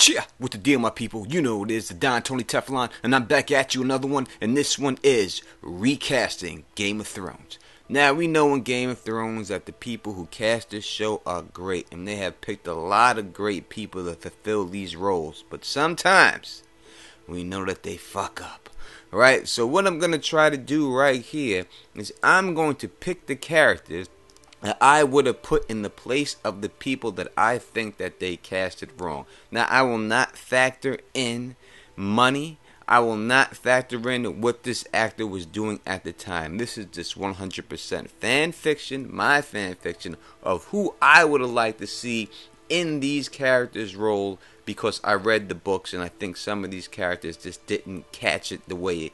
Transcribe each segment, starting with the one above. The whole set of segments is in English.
Chia, what the deal, my people? You know it is, the Don Tony Teflon, and I'm back at you, another one, and this one is Recasting Game of Thrones. Now, we know in Game of Thrones that the people who cast this show are great, and they have picked a lot of great people to fulfill these roles, but sometimes we know that they fuck up. Right? So what I'm going to try to do right here is I'm going to pick the characters that I would have put in the place of the people that I think that they casted wrong. Now, I will not factor in money. I will not factor in what this actor was doing at the time. This is just 100% fan fiction, my fan fiction, of who I would have liked to see in these characters' role, because I read the books and I think some of these characters just didn't catch it the way,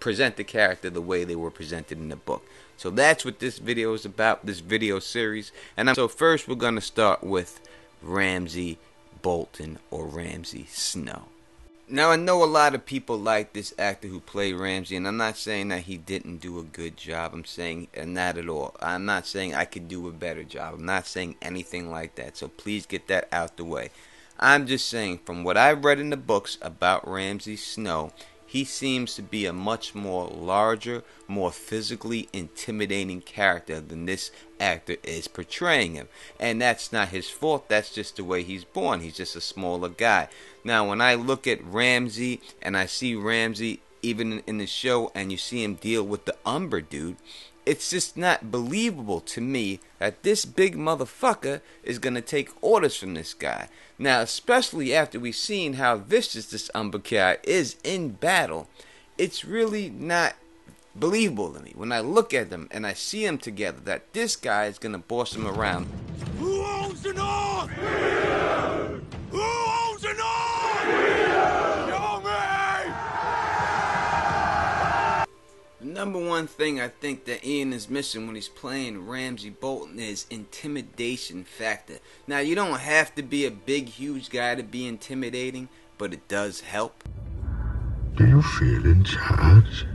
present the character the way they were presented in the book. So that's what this video is about, this video series. And so first we're going to start with Ramsay Bolton, or Ramsay Snow. Now, I know a lot of people like this actor who played Ramsay, and I'm not saying that he didn't do a good job. I'm saying not at all. I'm not saying I could do a better job. I'm not saying anything like that. So please get that out the way. I'm just saying, from what I've read in the books about Ramsay Snow, he seems to be a much more larger, more physically intimidating character than this actor is portraying him. And that's not his fault. That's just the way he's born. He's just a smaller guy. Now, when I look at Ramsay and I see Ramsay even in the show, and you see him deal with the Umber dude, it's just not believable to me that this big motherfucker is going to take orders from this guy. Now, especially after we've seen how vicious this Umber guy is in battle, it's really not believable to me when I look at them and I see them together that this guy is going to boss them around. Who owns the North? We do! Who owns the North? We do! Show me! The number one thing I think that Ian is missing when he's playing Ramsay Bolton is intimidation factor. Now, you don't have to be a big, huge guy to be intimidating, but it does help. Do you feel in charge?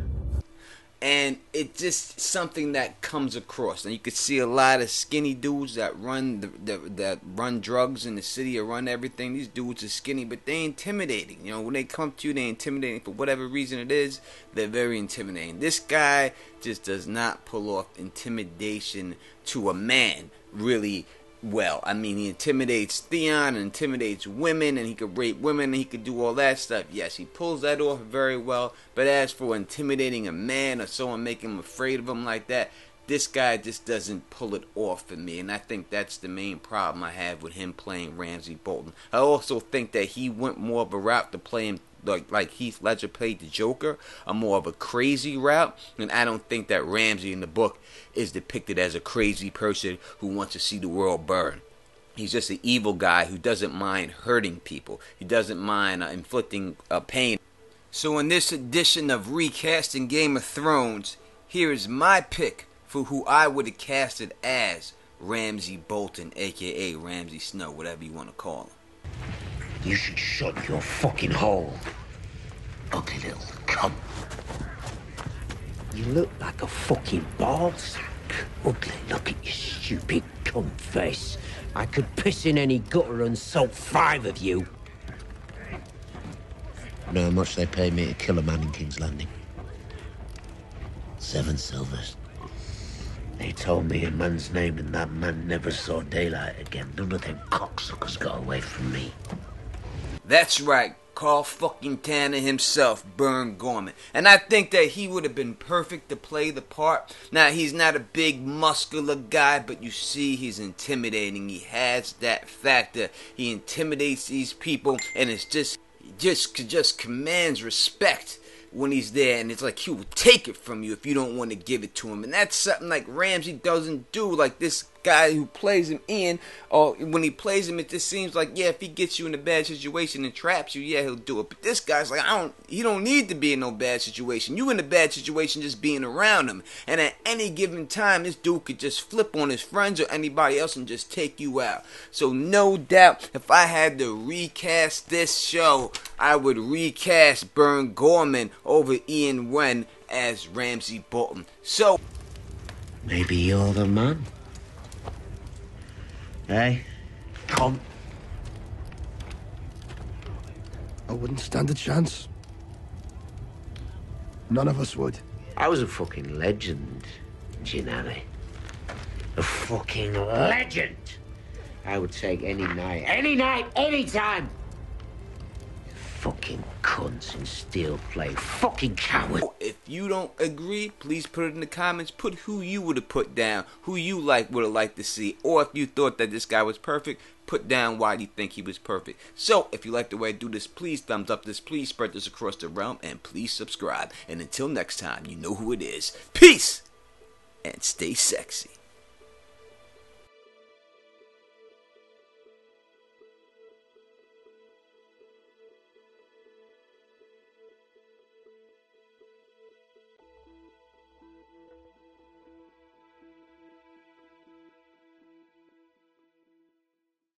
And it's just something that comes across. Now, you could see a lot of skinny dudes that run that run drugs in the city or run everything. These dudes are skinny, but they're intimidating. You know, when they come to you, they're intimidating for whatever reason it is. They're very intimidating. This guy just does not pull off intimidation to a man really well. I mean, he intimidates Theon and intimidates women, and he could rape women, and he could do all that stuff. Yes, he pulls that off very well, but as for intimidating a man or someone making him afraid of him like that, this guy just doesn't pull it off for me, and I think that's the main problem I have with him playing Ramsay Bolton. I also think that he went more of a route to play him like Heath Ledger played the Joker, a more of a crazy route, and I don't think that Ramsay in the book is depicted as a crazy person who wants to see the world burn. He's just an evil guy who doesn't mind hurting people. He doesn't mind inflicting pain. So in this edition of Recasting Game of Thrones, here is my pick for who I would have casted as Ramsay Bolton, aka Ramsay Snow, whatever you want to call him. You should shut your fucking hole, ugly little cunt. You look like a fucking ball sack. Ugly, look at your stupid cunt face. I could piss in any gutter and salt 5 of you. Know how much they paid me to kill a man in King's Landing? 7 silvers. They told me a man's name and that man never saw daylight again. None of them cocksuckers got away from me. That's right, Carl fucking Tanner himself, Burn Gorman. And I think that he would have been perfect to play the part. Now, he's not a big, muscular guy, but you see he's intimidating. He has that factor. He intimidates these people, and it's just commands respect when he's there, and it's like he will take it from you if you don't want to give it to him. And that's something like Ramsay doesn't do. Like this guy who plays him, Ian, or when he plays him, it just seems like, yeah, if he gets you in a bad situation and traps you, yeah, he'll do it. But this guy's like, he don't need to be in no bad situation. You in a bad situation just being around him. And at any given time, this dude could just flip on his friends or anybody else and just take you out. So no doubt, if I had to recast this show, I would recast Burn Gorman over Iwan Rheon as Ramsay Bolton. So maybe you're the man. Hey, come. wouldn't stand a chance. None of us would. I was a fucking legend, Ginelli. A fucking legend! I would take any night, any time! Fucking cunts in steel plate, fucking coward. If you don't agree, please put it in the comments. Put who you would have put down, who you would have liked to see, or if you thought that this guy was perfect, put down why you think he was perfect. So, if you like the way I do this, please thumbs up this, please spread this across the realm, and please subscribe. And until next time, you know who it is. Peace! And stay sexy.